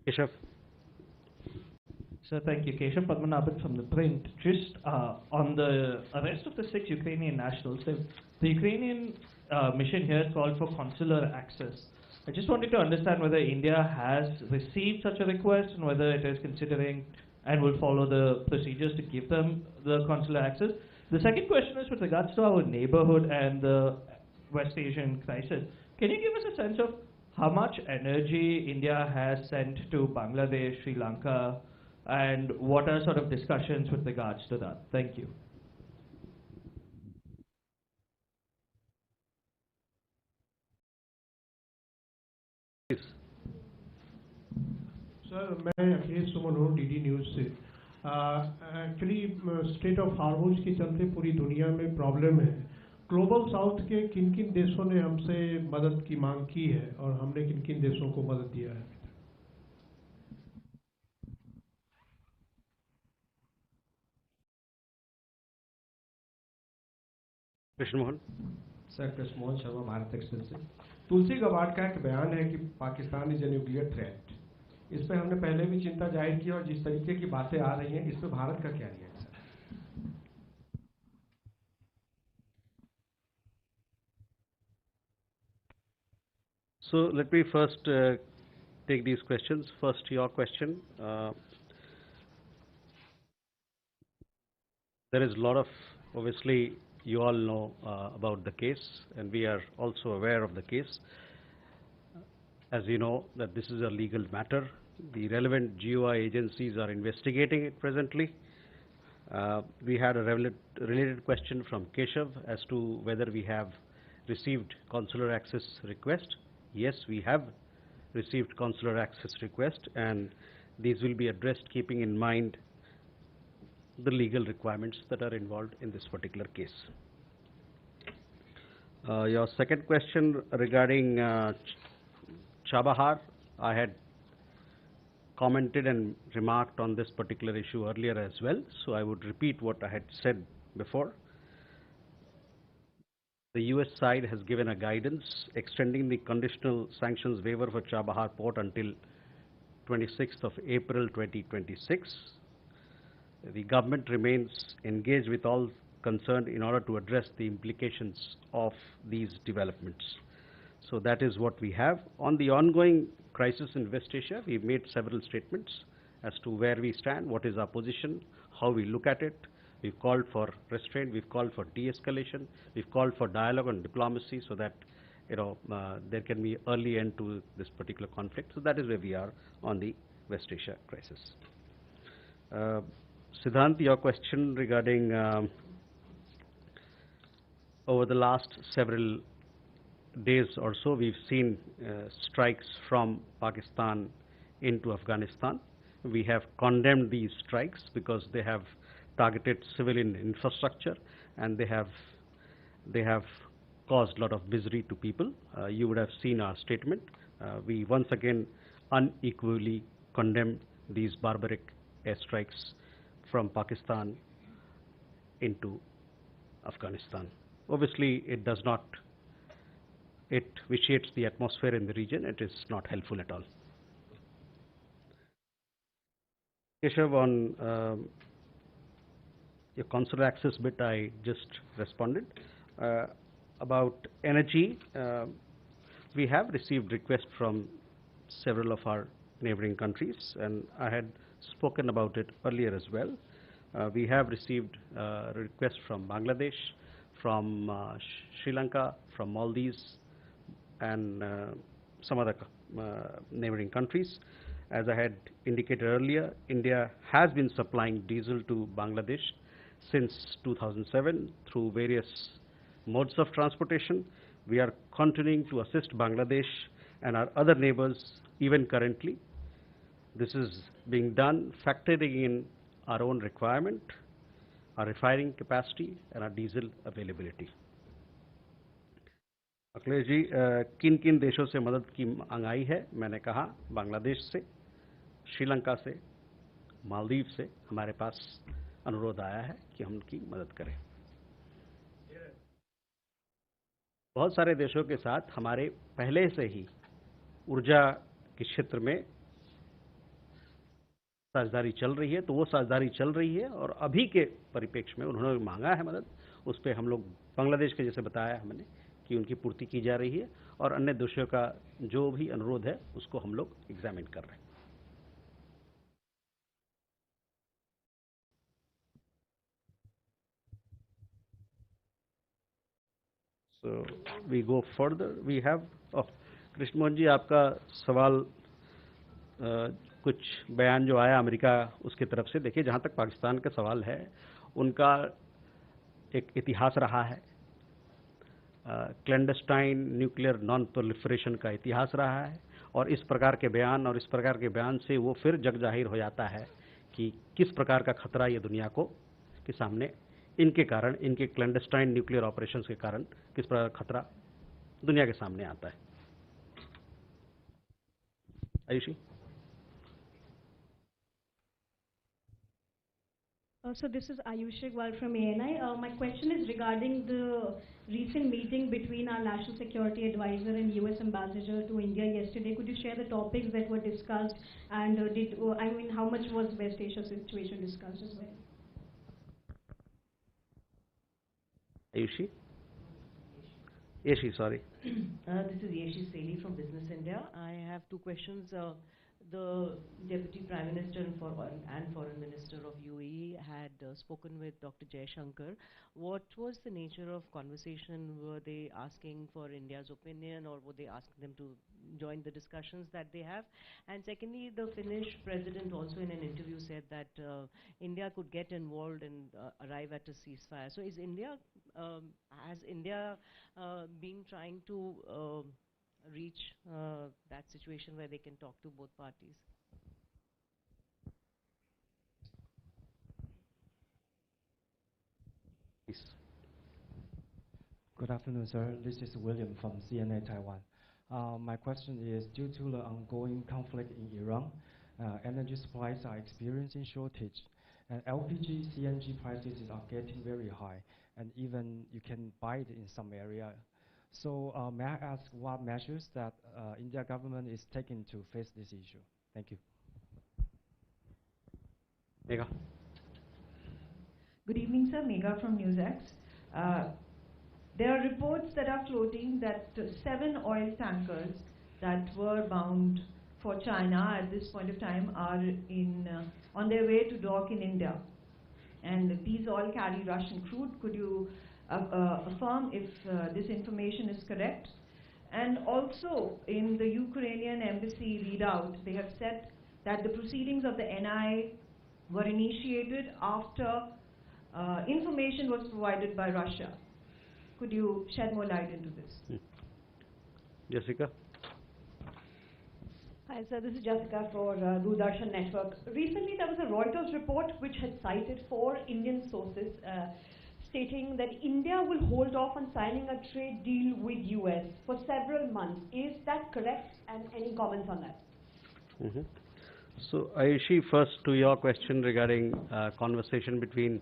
Keshav. Sir, thank you. Keshav Padmanabhan from the Print. Just on the arrest of the 6 Ukrainian nationals, the Ukrainian mission here called for consular access. I just wanted to understand whether India has received such a request and whether it is considering and will follow the procedures to give them the consular access. The second question is with regards to our neighborhood and the West Asian crisis. Can you give us a sense of how much energy India has sent to Bangladesh, Sri Lanka, and what are sort of discussions with regards to that? Thank you. Sir मैं अखिलेश सुमन हूँ DD news से। Actually state of हार्मोज के चलते पूरी दुनिया में problem है। Global south के किन किन देशों ने हमसे मदद की मांग की है और हमने किन किन देशों को मदद दिया है? कृष्ण मोहन। सर कृष्ण मोहन शर्मा, भारत एक्सप्रेस से। तुलसी गबार्ड का एक बयान है कि Pakistan is a nuclear threat. इस पर हमने पहले भी चिंता जाहिर की और जिस तरीके की बातें आ रही हैं इस पर भारत का क्या रिएक्शन है? So let me first take these questions. First, your question. There is a lot of, obviously, you all know about the case, and we are also aware of the case. As you know, that this is a legal matter. The relevant GOI agencies are investigating it presently. We had a related question from Keshav as to whether we have received consular access request. Yes, we have received consular access request, and these will be addressed keeping in mind the legal requirements that are involved in this particular case. Your second question regarding Chabahar, I had commented and remarked on this particular issue earlier as well, so I would repeat what I had said before. The US side has given a guidance extending the conditional sanctions waiver for Chabahar port until 26th of April 2026. The government remains engaged with all concerned in order to address the implications of these developments. So that is what we have. On the ongoing crisis in West Asia, we've made several statements as to where we stand, what is our position, how we look at it. We've called for restraint, we've called for de-escalation, we've called for dialogue and diplomacy so that there can be early end to this particular conflict. So that is where we are on the West Asia crisis. Siddhant, your question regarding over the last several days or so, we've seen strikes from Pakistan into Afghanistan. We have condemned these strikes because they have targeted civilian infrastructure and they have caused a lot of misery to people. You would have seen our statement. We once again unequally condemn these barbaric airstrikes from Pakistan into Afghanistan. Obviously, it vitiates the atmosphere in the region. It is not helpful at all. Keshav, on your consular access bit, I just responded. About energy, we have received requests from several of our neighboring countries, and I had spoken about it earlier as well. We have received requests from Bangladesh, from Sri Lanka, from Maldives, and some other neighboring countries. As I had indicated earlier, India has been supplying diesel to Bangladesh since 2007 through various modes of transportation. We are continuing to assist Bangladesh and our other neighbors even currently. This is being done factoring in our own requirement, our refining capacity, and our diesel availability. Akhilesh ji, किन किन देशों से मदद की मांग आई है? मैंने कहा बांग्लादेश से, श्रीलंका से, मालदीव से हमारे पास अनुरोध आया है कि हम उनकी मदद करें। बहुत सारे देशों के साथ हमारे पहले से ही ऊर्जा के क्षेत्र में साझेदारी चल रही है, तो वो साझेदारी चल रही है और अभी के परिप्रेक्ष्य में उन्होंने मांगा है मदद, उस पर हम लोग बांग्लादेश के जैसे बताया हमने कि उनकी पूर्ति की जा रही है और अन्य देशों का जो भी अनुरोध है उसको हम लोग एग्जामिन कर रहे हैं. So we go further. We have Krishna Mohan ji, आपका सवाल कुछ बयान जो आया अमेरिका उसके तरफ से, देखिए जहाँ तक पाकिस्तान का सवाल है, उनका एक इतिहास रहा है, क्लैंडस्टाइन न्यूक्लियर नॉन प्रोलिफरेशन का इतिहास रहा है, और इस प्रकार के बयान से वो फिर जग जाहिर हो जाता है कि किस प्रकार का खतरा ये दुनिया को के सामने इनके कारण, इनके क्लैंडस्टाइन न्यूक्लियर ऑपरेशंस के कारण किस प्रकार का खतरा दुनिया के सामने आता है. Ayushi. So this is Ayushi Gwal from ANI. My question is regarding the recent meeting between our National Security Advisor and US Ambassador to India yesterday. Could you share the topics that were discussed, and how much was West Asia situation discussed as well? Ayushi? Yeshi, sorry. This is Yeshi Seli from Business India. I have two questions. The Deputy Prime Minister and Foreign Minister of UAE had spoken with Dr. Jaishankar. What was the nature of conversation? Were they asking for India's opinion, or were they asking them to join the discussions that they have? And secondly, the Finnish president also in an interview said that India could get involved and arrive at a ceasefire. So has India been trying to reach that situation where they can talk to both parties? Please. Good afternoon, sir. This is William from CNA Taiwan. My question is, due to the ongoing conflict in Iran, energy supplies are experiencing shortage, and LPG, CNG prices are getting very high, and even you can buy it in some area. So may I ask what measures that India government is taking to face this issue? Thank you. Megha. Good evening, sir. Megha from NewsX. There are reports that are floating that 7 oil tankers that were bound for China at this point of time are on their way to dock in India. And these all carry Russian crude. Could you affirm if this information is correct? And also, in the Ukrainian embassy readout, they have said that the proceedings of the NI were initiated after information was provided by Russia. Could you shed more light into this? Jessica. Hi, sir. This is Jessica for Doordarshan Network. Recently, there was a Reuters report which had cited 4 Indian sources stating that India will hold off on signing a trade deal with US for several months. Is that correct? And any comments on that? Mm-hmm. So, Ayushi, first to your question regarding conversation between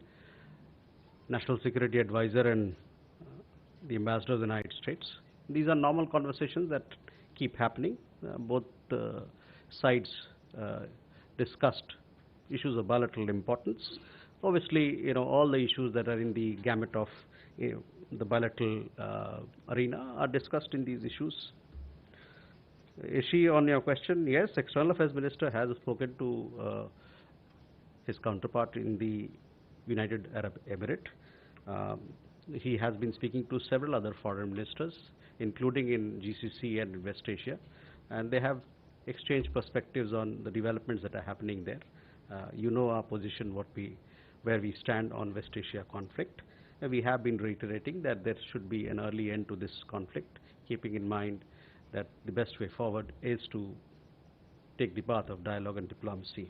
National Security Advisor and the Ambassador of the United States. These are normal conversations that keep happening. Both sides discussed issues of bilateral importance. Obviously, all the issues that are in the gamut of the bilateral arena are discussed in these issues. Ishi, on your question, yes, External Affairs Minister has spoken to his counterpart in the United Arab Emirates. He has been speaking to several other foreign ministers, including in GCC and West Asia, and they have exchanged perspectives on the developments that are happening there. You know our position, where we stand on West Asia conflict. We have been reiterating that there should be an early end to this conflict, keeping in mind that the best way forward is to take the path of dialogue and diplomacy.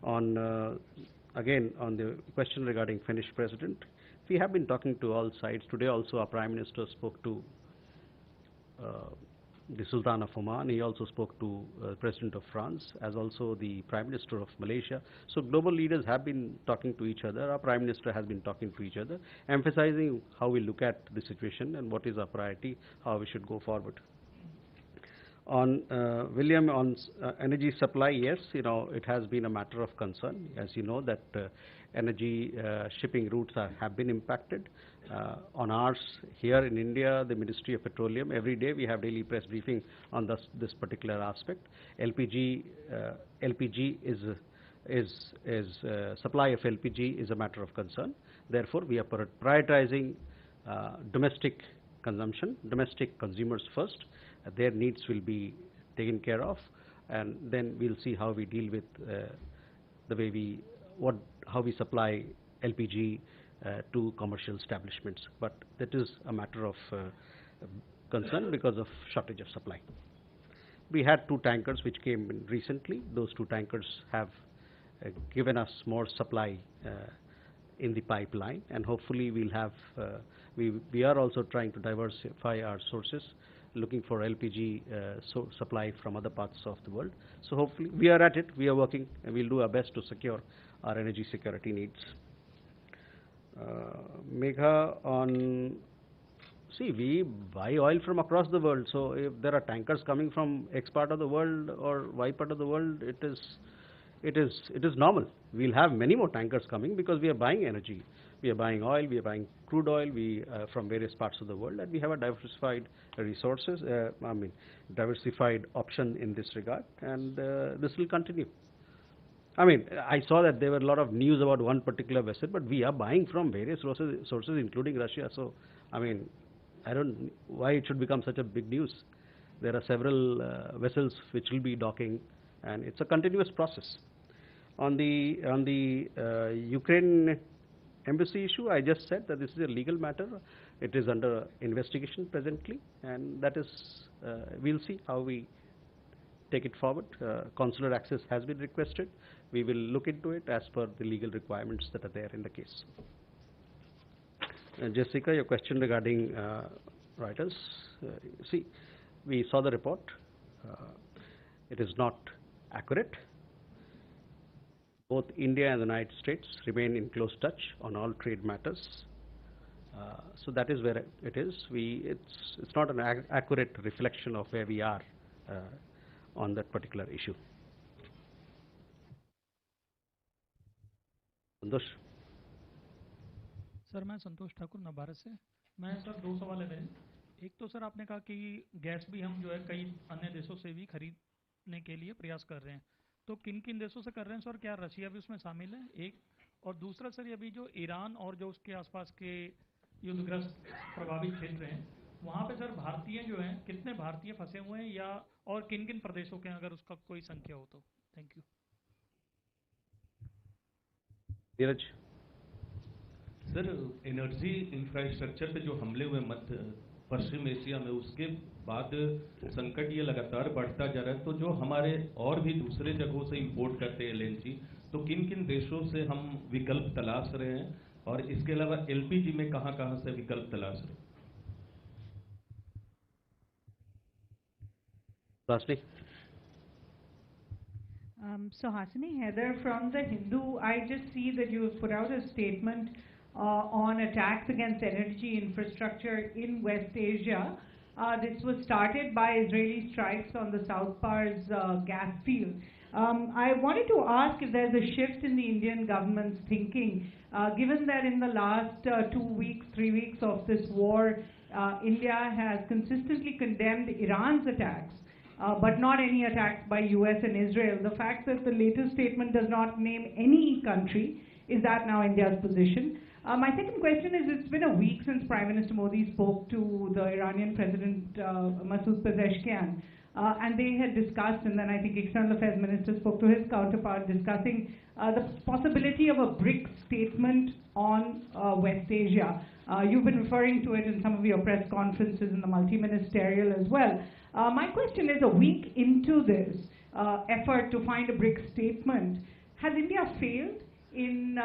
Again, on the question regarding Finnish president, we have been talking to all sides. Today also our Prime Minister spoke to the Sultan of Oman. He also spoke to President of France, as also the Prime Minister of Malaysia. So global leaders have been talking to each other. Our Prime Minister has been talking to each other, emphasizing how we look at the situation and what is our priority, how we should go forward. On William, on energy supply, yes, it has been a matter of concern. As you know, that energy shipping routes have been impacted. On ours here in India, the Ministry of Petroleum, every day we have daily press briefing on this particular aspect. LPG supply of LPG is a matter of concern. Therefore, we are prioritizing domestic consumption, domestic consumers first. Their needs will be taken care of, and then we'll see how we deal with the way how we supply LPG to commercial establishments. But that is a matter of concern because of shortage of supply. We had 2 tankers which came in recently. Those 2 tankers have given us more supply in the pipeline, and hopefully we'll have. We are also trying to diversify our sources, looking for LPG supply from other parts of the world. So hopefully we are at it. We are working, and we'll do our best to secure our energy security needs. Megha, we buy oil from across the world. So if there are tankers coming from X part of the world or Y part of the world, it is normal. We'll have many more tankers coming because we are buying energy. We are buying oil, we are buying crude oil from various parts of the world, and we have a diversified resources, diversified option in this regard, and this will continue. I saw that there were a lot of news about one particular vessel, but we are buying from various sources including Russia. So, I don't know why it should become such a big news. There are several vessels which will be docking, and it's a continuous process. On the Ukraine embassy issue, I just said that this is a legal matter. It is under investigation presently, and that is, we'll see how we take it forward. Consular access has been requested. We will look into it as per the legal requirements that are there in the case. Jessica, your question regarding Reuters. We saw the report. It is not accurate. Both India and the United States remain in close touch on all trade matters. So that is where it is. It's not an accurate reflection of where we are on that particular issue. Santosh sir, मैं संतोष ठाकुर नवभारत से। मैं sir 2 सवाल है मेरे। एक तो sir आपने कहा कि गैस भी हम जो है कई अन्य देशों से भी खरीदने के लिए प्रयास कर रहे हैं, तो किन किन देशों से कर रहे हैं सर? क्या रशिया भी उसमें शामिल है? एक, और दूसरा सर, अभी जो ईरान और जो उसके आसपास के युद्धग्रस्त प्रभावित क्षेत्र हैं, वहाँ पे सर भारतीय जो हैं, कितने भारतीय फंसे हुए हैं, या और किन किन प्रदेशों के, अगर उसका कोई संख्या हो तो? Thank you. Dheeraj sir, energy infrastructure पे जो हमले हुए मध्य पश्चिम एशिया में, उसके बाद संकट ये लगातार बढ़ता जा रहा है, तो जो हमारे और भी दूसरे जगहों से इंपोर्ट करते हैं एलएनजी, तो किन किन देशों से हम विकल्प तलाश रहे हैं, और इसके अलावा एलपीजी में कहां कहां से विकल्प तलाश रहे हैं? So Hasini Heather from The Hindu, I just see that you have put out a statement on attacks against energy infrastructure in West Asia. This was started by Israeli strikes on the South Pars gas field. I wanted to ask if there's a shift in the Indian government's thinking, given that in the last 2 weeks, 3 weeks of this war, India has consistently condemned Iran's attacks, but not any attacks by US and Israel. The fact that the latest statement does not name any country, is that now India's position? My second question is, it's been a week since Prime Minister Modi spoke to the Iranian President Masoud Pezeshkian, and they had discussed, and then I think External Affairs Minister spoke to his counterpart, discussing the possibility of a BRICS statement on West Asia. You've been referring to it in some of your press conferences in the multi-ministerial as well. My question is, a week into this effort to find a BRICS statement, has India failed in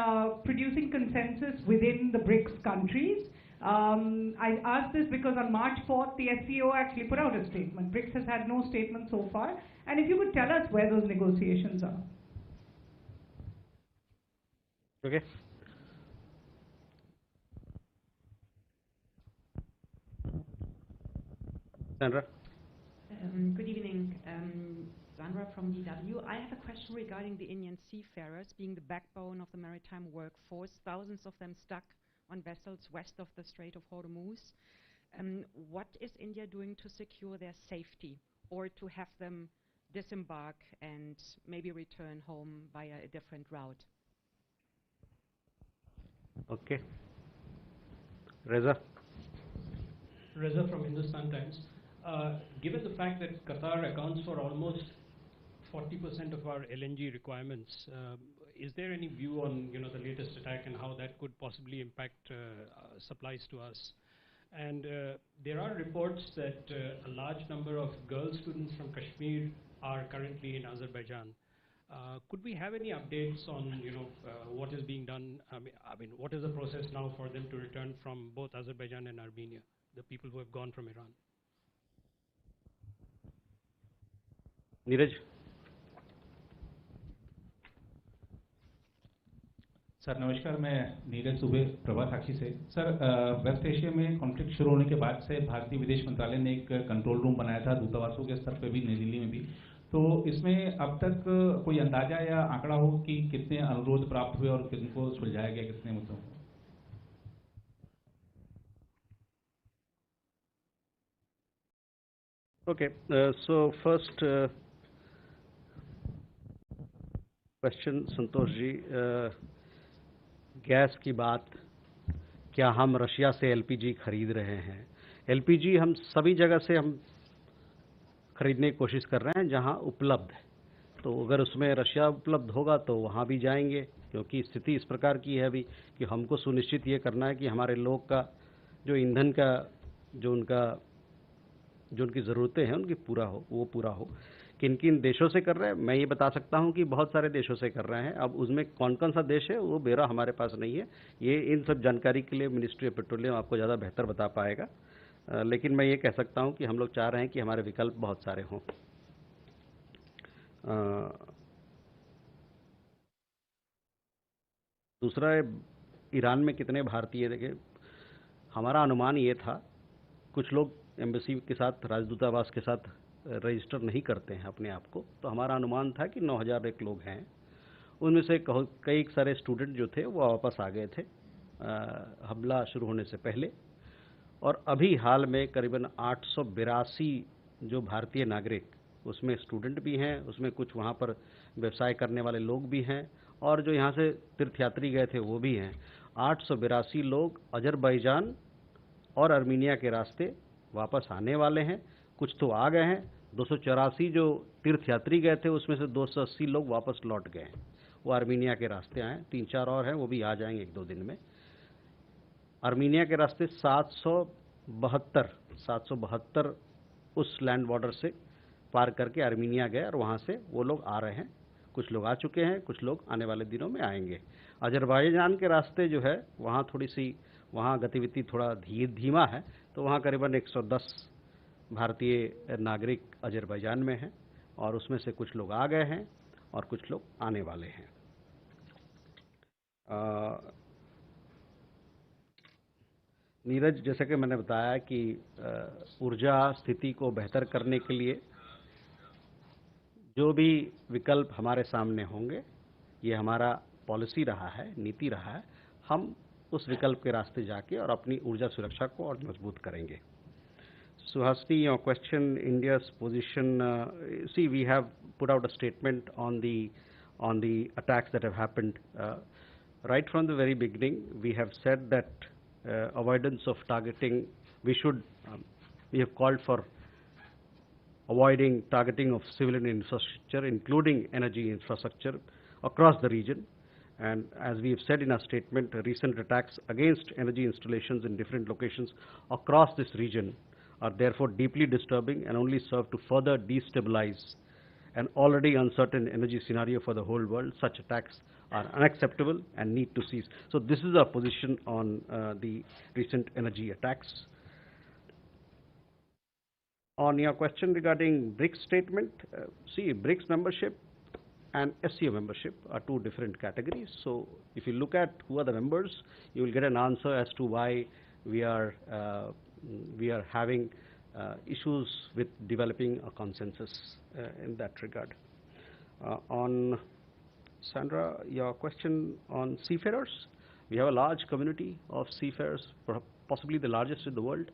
producing consensus within the BRICS countries? I ask this because on March 4th, the SCO actually put out a statement. BRICS has had no statement so far. And if you could tell us where those negotiations are. Okay. Sandra? Good evening, Sandra from DW. I have a question regarding the Indian seafarers being the backbone of the maritime workforce, thousands of them stuck on vessels west of the Strait of Hormuz. What is India doing to secure their safety or to have them disembark and maybe return home via a different route? Okay. Reza? Reza from Hindustan Times. Given the fact that Qatar accounts for almost 40% of our LNG requirements, is there any view on the latest attack and how that could possibly impact supplies to us? And there are reports that a large number of girl students from Kashmir are currently in Azerbaijan. Could we have any updates on what is being done? I mean, what is the process now for them to return from both Azerbaijan and Armenia, the people who have gone from Iran? Neeraj? Sir नमस्कार, मैं नीरज सुबे प्रभा साक्षी से। Sir waste Asia में conflict शुरू होने के बाद से भारतीय विदेश मंत्रालय ने एक कंट्रोल रूम बनाया था दूतावासों के स्तर पे भी, नई दिल्ली में भी। तो इसमें अब तक कोई अंदाजा या आंकड़ा हो कि कितने अनुरोध प्राप्त हुए और किनको सुलझाया गया, कितने मुद्दों को? Okay, so first question, Santosh ji, gas की बात, क्या हम रशिया से एलपीजी खरीद रहे हैं? एलपीजी हम सभी जगह से हम खरीदने की कोशिश कर रहे हैं जहां उपलब्ध है। तो अगर उसमें रशिया उपलब्ध होगा तो वहां भी जाएंगे, क्योंकि स्थिति इस प्रकार की है अभी कि हमको सुनिश्चित ये करना है कि हमारे लोग का जो ईंधन का जो उनकी ज़रूरतें हैं उनकी पूरा हो, वो पूरा हो। किन किन देशों से कर रहे हैं मैं ये बता सकता हूं कि बहुत सारे देशों से कर रहे हैं। अब उसमें कौन कौन सा देश है वो ब्यौरा हमारे पास नहीं है। ये इन सब जानकारी के लिए मिनिस्ट्री ऑफ पेट्रोलियम आपको ज़्यादा बेहतर बता पाएगा, लेकिन मैं ये कह सकता हूं कि हम लोग चाह रहे हैं कि हमारे विकल्प बहुत सारे हों। दूसरा, ईरान में कितने भारतीय, देखिए हमारा अनुमान ये था, कुछ लोग एम्बेसी के साथ, राजदूतावास के साथ रजिस्टर नहीं करते हैं अपने आप को, तो हमारा अनुमान था कि 9001 लोग हैं। उनमें से कई सारे स्टूडेंट जो थे वो वापस आ गए थे हमला शुरू होने से पहले, और अभी हाल में करीबन 882 जो भारतीय नागरिक, उसमें स्टूडेंट भी हैं, उसमें कुछ वहाँ पर व्यवसाय करने वाले लोग भी हैं, और जो यहाँ से तीर्थयात्री गए थे वो भी हैं। 882 लोग अजरबैजान और आर्मीनिया के रास्ते वापस आने वाले हैं। कुछ तो आ गए हैं। 284 जो तीर्थयात्री गए थे उसमें से 280 लोग वापस लौट गए हैं, वो आर्मीनिया के रास्ते आए। 3-4 और हैं, वो भी आ जाएंगे 1-2 दिन में। आर्मीनिया के रास्ते 772 उस लैंड बॉर्डर से पार करके आर्मीनिया गए, और वहाँ से वो लोग आ रहे हैं। कुछ लोग आ चुके हैं, कुछ लोग आने वाले दिनों में आएंगे। अजरबैजान के रास्ते जो है वहाँ थोड़ी सी, वहाँ गतिविधि थोड़ा धीमा है, तो वहाँ करीबन 110 भारतीय नागरिक अजरबैजान में हैं, और उसमें से कुछ लोग आ गए हैं और कुछ लोग आने वाले हैं। नीरज, जैसे कि मैंने बताया कि ऊर्जा स्थिति को बेहतर करने के लिए जो भी विकल्प हमारे सामने होंगे, ये हमारा पॉलिसी रहा है, नीति रहा है, हम उस विकल्प के रास्ते जाके और अपनी ऊर्जा सुरक्षा को और मजबूत करेंगे। Suhasini, your question, India's position, see, we have put out a statement on the attacks that have happened. Right from the very beginning, we have said that avoidance of targeting, we have called for avoiding targeting of civilian infrastructure, including energy infrastructure, across the region. And as we have said in our statement, recent attacks against energy installations in different locations across this region are therefore deeply disturbing and only serve to further destabilize an already uncertain energy scenario for the whole world. Such attacks are unacceptable and need to cease. So this is our position on the recent energy attacks. On your question regarding BRICS statement, see, BRICS membership and SCO membership are two different categories. So if you look at who are the members, you will get an answer as to why we are having issues with developing a consensus in that regard. On Sandra, your question on seafarers. We have a large community of seafarers, possibly the largest in the world.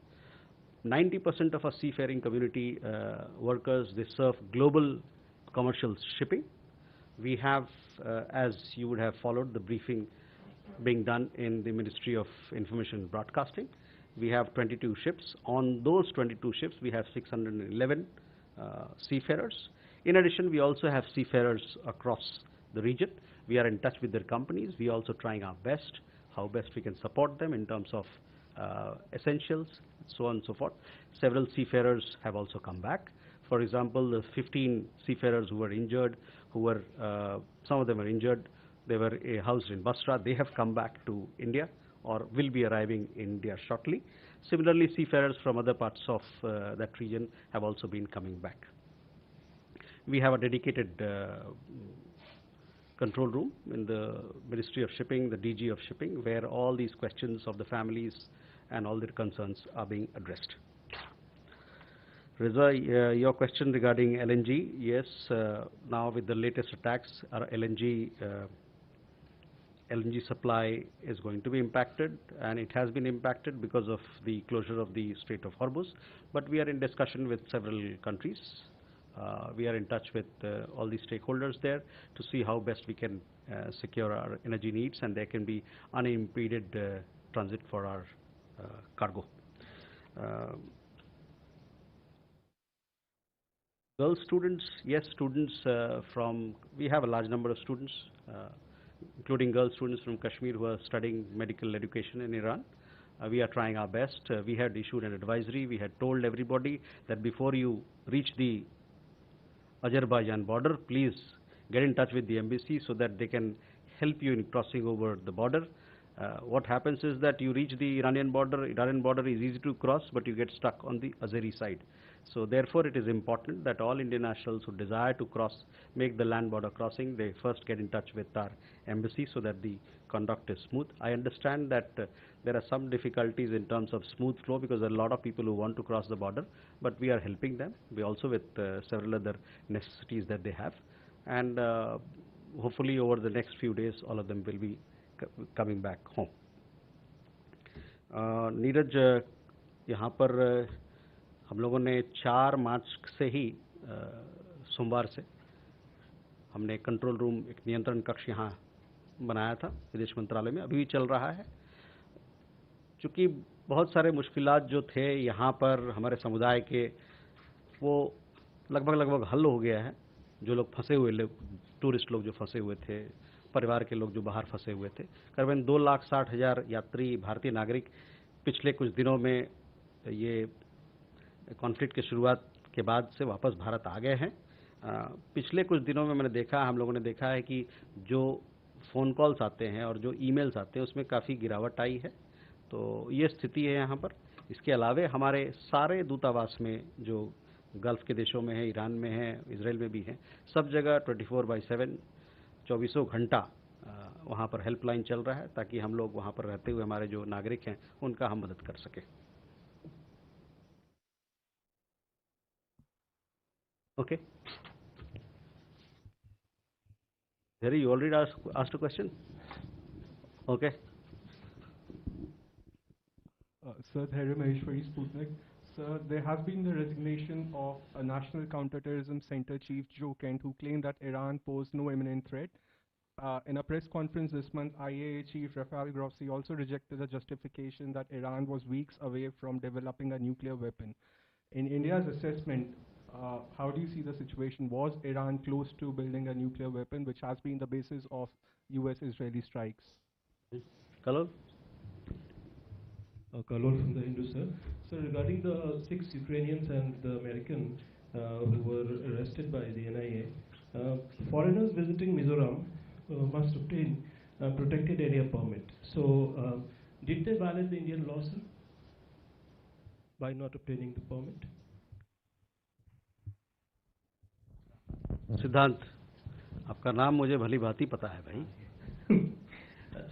90% of our seafaring community workers, they serve global commercial shipping. We have, as you would have followed, the briefing being done in the Ministry of Information and Broadcasting. We have 22 ships. On those 22 ships, we have 611 seafarers. In addition, we also have seafarers across the region. We are in touch with their companies. We are also trying our best, how best we can support them in terms of essentials, so on and so forth. Several seafarers have also come back. For example, the 15 seafarers who were injured, some of them were injured, they were housed in Basra. They have come back to India or will be arriving in India shortly. Similarly, seafarers from other parts of that region have also been coming back. We have a dedicated control room in the Ministry of Shipping, the DG of Shipping, where all these questions of the families and all their concerns are being addressed. Reza, your question regarding LNG, yes, now with the latest attacks, our LNG supply is going to be impacted, and it has been impacted because of the closure of the Strait of Hormuz. But we are in discussion with several countries. We are in touch with all the stakeholders there to see how best we can secure our energy needs, and there can be unimpeded transit for our cargo. Girl students, yes, students we have a large number of students, including girl students from Kashmir who are studying medical education in Iran. We are trying our best. We had issued an advisory. We had told everybody that before you reach the Azerbaijan border, please get in touch with the embassy so that they can help you in crossing over the border. What happens is that you reach the Iranian border is easy to cross, but you get stuck on the Azeri side. So therefore it is important that all Indian nationals who desire to make the land border crossing, they first get in touch with our embassy so that the conduct is smooth. I understand that there are some difficulties in terms of smooth flow because there are a lot of people who want to cross the border, but we are helping them. We also with several other necessities that they have, and hopefully over the next few days all of them will be coming back home. Neeraj, यहाँ पर हम लोगों ने 4 मार्च से ही सोमवार से हमने control room, एक नियंत्रण कक्ष यहाँ बनाया था विदेश मंत्रालय में, अभी भी चल रहा है। चूँकि बहुत सारे मुश्किलात जो थे यहाँ पर हमारे समुदाय के, वो लगभग हल हो गया है। जो लोग फंसे हुए टूरिस्ट लोग जो फंसे हुए थे, परिवार के लोग जो बाहर फंसे हुए थे, करीबन 2,60,000 यात्री भारतीय नागरिक पिछले कुछ दिनों में ये कॉन्फ्लिक्ट की शुरुआत के बाद से वापस भारत आ गए हैं। पिछले कुछ दिनों में हम लोगों ने देखा है कि जो फ़ोन कॉल्स आते हैं और जो ईमेल्स आते हैं उसमें काफ़ी गिरावट आई है। तो ये स्थिति है यहाँ पर। इसके अलावे हमारे सारे दूतावास में जो गल्फ़ के देशों में है, ईरान में है, इजराइल में भी है, सब जगह 24/7 24 घंटा वहाँ पर हेल्पलाइन चल रहा है, ताकि हम लोग वहाँ पर रहते हुए हमारे जो नागरिक हैं उनका हम मदद कर सकें। Okay. Harry, you already asked a question? Okay. Sir, Harry Maheshwari, Sputnik. Sir, there has been the resignation of a National Counterterrorism Center Chief Joe Kent, who claimed that Iran posed no imminent threat. In a press conference this month, IAEA Chief Rafael Grossi also rejected the justification that Iran was weeks away from developing a nuclear weapon. In India's assessment, how do you see the situation? Was Iran close to building a nuclear weapon, which has been the basis of US-Israeli strikes? Kalol? Kalol from the Hindu, sir. So regarding the 6 Ukrainians and the American who were arrested by the NIA, foreigners visiting Mizoram must obtain a protected area permit. So did they violate the Indian law, sir, by not obtaining the permit? सिद्धांत, आपका नाम मुझे भली भांति पता है भाई।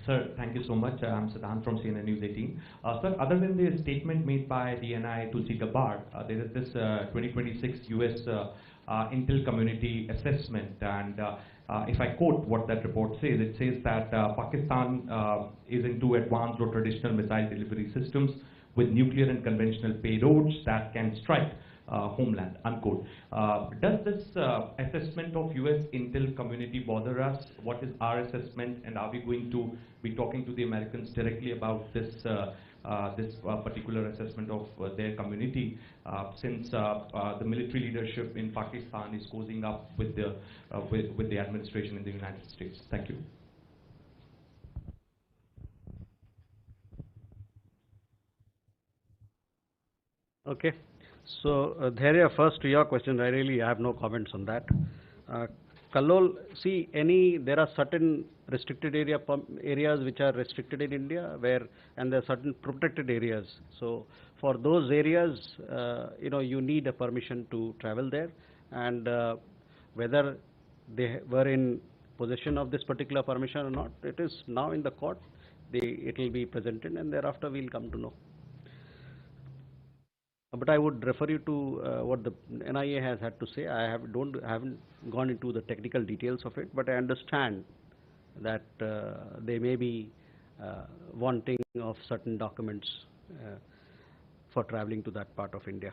Sir, thank you so much. I'm Siddhant from CNN News 18. Sir, other than the statement made by DNI Tulsi Gabbard, there is this 2026 US Intel Community Assessment, and if I quote what that report says, it says that Pakistan is into advanced or traditional missile delivery systems with nuclear and conventional payloads that can strike homeland, unquote. Does this assessment of US Intel community bother us? What is our assessment, and are we going to be talking to the Americans directly about this particular assessment of their community, since the military leadership in Pakistan is cozying up with the administration in the United States? Thank you. Okay. So, Dhairya, first to your question, I really have no comments on that. Kallol, see, there are certain restricted areas which are restricted in India, and there are certain protected areas. So, for those areas, you need a permission to travel there, and whether they were in possession of this particular permission or not, it is now in the court. It will be presented, and thereafter we'll come to know. But I would refer you to what the NIA has had to say. I haven't gone into the technical details of it, but I understand that they may be wanting of certain documents for traveling to that part of India.